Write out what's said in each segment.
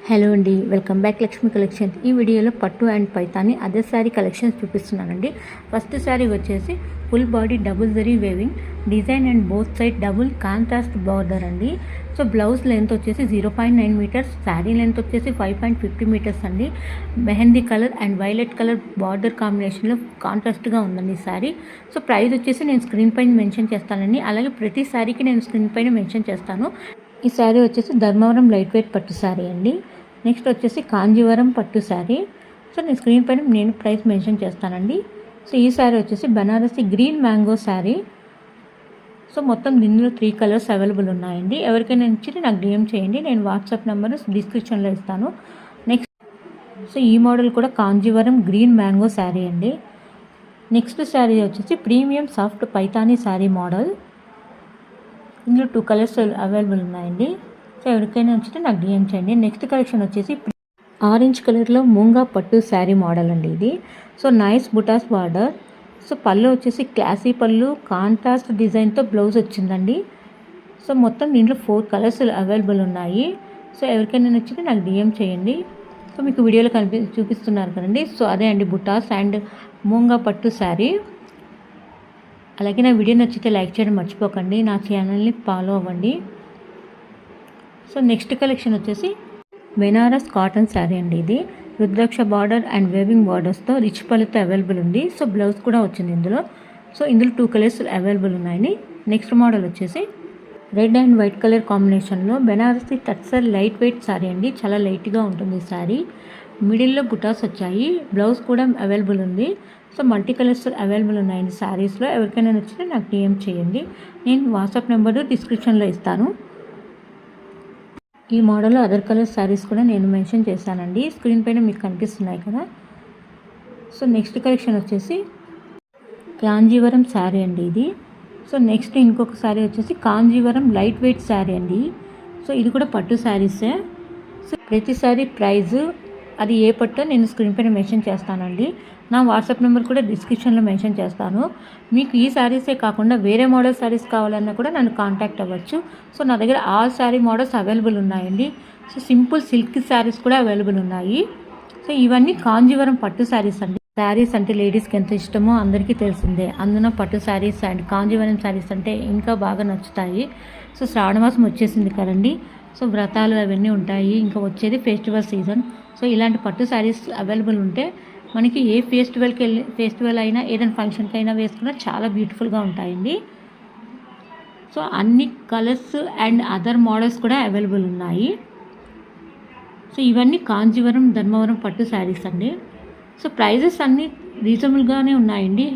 Hello అండి, welcome back Lakshmi collections. ఈ వీడియోలో పట్టు అండ్ పైతాని అదే శారీ కలెక్షన్స్ చూపిస్తున్నానండి. ఫస్ట్ శారీ వచ్చేసి full body double zari weaving design and both side double contrast border అండి. సో బ్లౌజ్ లెంత్ వచ్చేసి 0.9 మీటర్స్, శారీ లెంత్ వచ్చేసి 5.50 మీటర్స్ అండి. Mehndi colour and violet colour border కాంబినేషన్లో కాంట్రాస్ట్గా ఉందండి ఈ శారీ. సో ప్రైస్ వచ్చేసి నేను స్క్రీన్ పైన మెన్షన్ చేస్తానండి. అలాగే ప్రతి శారీకి నేను స్క్రీన్ పైన మెన్షన్ చేస్తాను. ఈ శారీ వచ్చేసి ధర్మవరం లైట్ వెయిట్ పట్టు శారీ అండి. నెక్స్ట్ వచ్చేసి కాంజీవరం పట్టు శారీ. సో నేను స్క్రీన్ పైన నేను ప్రైస్ మెన్షన్ చేస్తానండి. సో ఈ శారీ వచ్చేసి Banarasi green mango sari. So మొత్తం దీనిలో 3 కలర్స్ అవైలబుల్ ఉన్నాయండి. ఎవరికైనా నచ్చితే నాకు డిఎం చేయండి, నేను వాట్సాప్ నెంబర్ డిస్క్రిప్షన్లో ఇస్తాను. నెక్స్ట్ సో ఈ మోడల్ కూడా కాంజీవరం గ్రీన్ మ్యాంగో శారీ అండి. నెక్స్ట్ శారీ వచ్చేసి premium soft Paithani sari model. ఇందులో 2 కలర్స్ అవైలబుల్ ఉన్నాయండి. సో ఎవరికైనా నచ్చితే నాకు డిఎం చేయండి. నెక్స్ట్ కలెక్షన్ వచ్చేసి ఆరెంజ్ కలర్లో మూంగా పట్టు శారీ మోడల్ అండి ఇది. సో నైస్ బుటాస్ బార్డర్. సో పళ్ళు వచ్చేసి క్లాసీ పళ్ళు, కాంట్రాస్ట్ డిజైన్తో బ్లౌజ్ వచ్చిందండి. సో మొత్తం దీంట్లో 4 కలర్స్ అవైలబుల్ ఉన్నాయి. సో ఎవరికైనా నచ్చితే నాకు డిఎం చేయండి. సో మీకు వీడియోలో చూపిస్తున్నారు కదండి. సో అదే అండి బుటాస్ అండ్ మూంగా పట్టు శారీ. అలాగే నా వీడియో నచ్చితే లైక్ చేయడం మర్చిపోకండి, నా ఛానల్ని ఫాలో అవ్వండి. సో నెక్స్ట్ కలెక్షన్ వచ్చేసి బెనారస్ కాటన్ శారీ అండి. ఇది రుద్రాక్ష బార్డర్ అండ్ వేవింగ్ బార్డర్స్తో రిచ్ పళ్ళుతో అవైలబుల్ ఉంది. సో బ్లౌజ్ కూడా వచ్చింది ఇందులో. సో ఇందులో 2 కలర్స్ అవైలబుల్ ఉన్నాయండి. నెక్స్ట్ మోడల్ వచ్చేసి రెడ్ అండ్ వైట్ కలర్ కాంబినేషన్లో బెనారసి టట్సర్ లైట్ వెయిట్ శారీ అండి. చాలా లైట్గా ఉంటుంది ఈ శారీ. మిడిల్లో బుటాస్ వచ్చాయి, బ్లౌజ్ కూడా అవైలబుల్ ఉంది. సో మల్టీ కలర్స్ అవైలబుల్ ఉన్నాయండి శారీస్లో. ఎవరికైనా నచ్చితే నాకు డిఎం చేయండి, నేను వాట్సాప్ నెంబరు డిస్క్రిప్షన్లో ఇస్తాను. ఈ మోడల్లో అదర్ కలర్ శారీస్ కూడా నేను మెన్షన్ చేశానండి, స్క్రీన్ పైన మీకు కనిపిస్తున్నాయి కదా. సో నెక్స్ట్ కలెక్షన్ వచ్చేసి కాంజీవరం శారీ అండి ఇది. సో నెక్స్ట్ ఇంకొక శారీ వచ్చేసి కాంజీవరం లైట్ వెయిట్ శారీ అండి. సో ఇది కూడా పట్టు శారీసే. సో ప్రతి శారీ ప్రైజు అది ఏ పట్టో నేను స్క్రీన్ పైన మెన్షన్ చేస్తానండి. నా వాట్సాప్ నెంబర్ కూడా డిస్క్రిప్షన్లో మెన్షన్ చేస్తాను. మీకు ఈ శారీసే కాకుండా వేరే మోడల్ శారీస్ కావాలన్నా కూడా నన్ను కాంటాక్ట్ అవ్వచ్చు. సో నా దగ్గర ఆల్ శారీ మోడల్స్ అవైలబుల్ ఉన్నాయండి. సో సింపుల్ సిల్క్ శారీస్ కూడా అవైలబుల్ ఉన్నాయి. సో ఇవన్నీ కాంజీవరం పట్టు శారీస్ అండి. శారీస్ అంటే లేడీస్కి ఎంత ఇష్టమో అందరికీ తెలిసిందే. అందులో పట్టు శారీస్ అండ్ కాంజీవరం శారీస్ అంటే ఇంకా బాగా నచ్చుతాయి. సో శ్రావణ మాసం వచ్చేసింది కదండి. సో వ్రతాలు అవన్నీ ఉంటాయి, ఇంకా వచ్చేది ఫెస్టివల్ సీజన్. సో ఇలాంటి పట్టు శారీస్ అవైలబుల్ ఉంటే మనకి ఏ ఫెస్టివల్ అయినా ఏదైనా ఫంక్షన్కి అయినా వేసుకున్నా చాలా బ్యూటిఫుల్గా ఉంటాయండి. సో అన్ని కలర్స్ అండ్ అదర్ మోడల్స్ కూడా అవైలబుల్ ఉన్నాయి. సో ఇవన్నీ కాంజీవరం ధర్మవరం పట్టు శారీస్ అండి. సో ప్రైజెస్ అన్నీ రీజనబుల్గానే ఉన్నాయండి.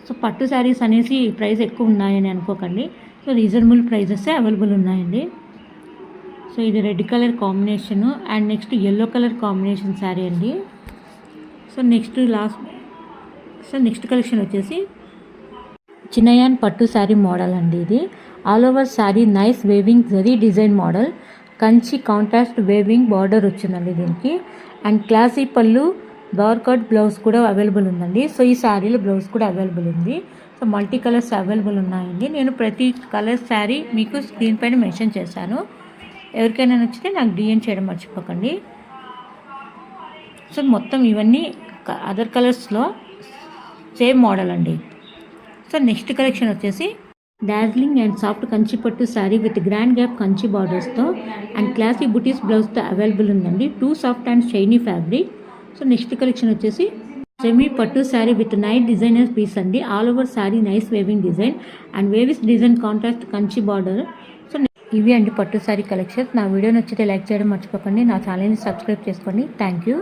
సో పట్టు శారీస్ అనేసి ప్రైస్ ఎక్కువ ఉన్నాయని అనుకోకండి. సో రీజనబుల్ ప్రైజెసే అవైలబుల్ ఉన్నాయండి. సో ఇది red colour combination and next yellow colour combination sari అండి. సో నెక్స్ట్ కలెక్షన్ వచ్చేసి చిన్నయాన్ పట్టు శారీ మోడల్ అండి. ఇది all over sari nice weaving zari design model, Kanchi contrast weaving border వచ్చిందండి దీనికి. అండ్ క్లాసీ పళ్ళు, బార్కట్ బ్లౌజ్ కూడా అవైలబుల్ ఉందండి. సో ఈ శారీలో బ్లౌజ్ కూడా అవైలబుల్ ఉంది. సో మల్టీ కలర్స్ అవైలబుల్ ఉన్నాయండి. నేను ప్రతి కలర్ శారీ మీకు స్క్రీన్ పైన మెన్షన్ చేశాను. ఎవరికైనా నచ్చితే నాకు డిఎం చేయడం మర్చిపోకండి. సో మొత్తం ఇవన్నీ అదర్ కలర్స్లో సేమ్ మోడల్ అండి. సో నెక్స్ట్ కలెక్షన్ వచ్చేసి డార్జిలింగ్ అండ్ సాఫ్ట్ కంచి పట్టు sari with grand gap Kanchi బార్డర్స్తో అండ్ క్లాసీ బుటీస్ బ్లౌజ్తో అవైలబుల్ ఉందండి. 2 soft and shiny fabric. So next collection వచ్చేసి సెమీ పట్టు sari with night designer piece అండి. All over sari nice weaving design and weaves design contrast Kanchi border. So ఇవి అండి పట్టు శారీ కలెక్షన్స్. నా వీడియో నచ్చితే లైక్ చేయడం మర్చిపోకండి, నా ఛానల్ని సబ్స్క్రైబ్ చేసుకోండి. Thank you.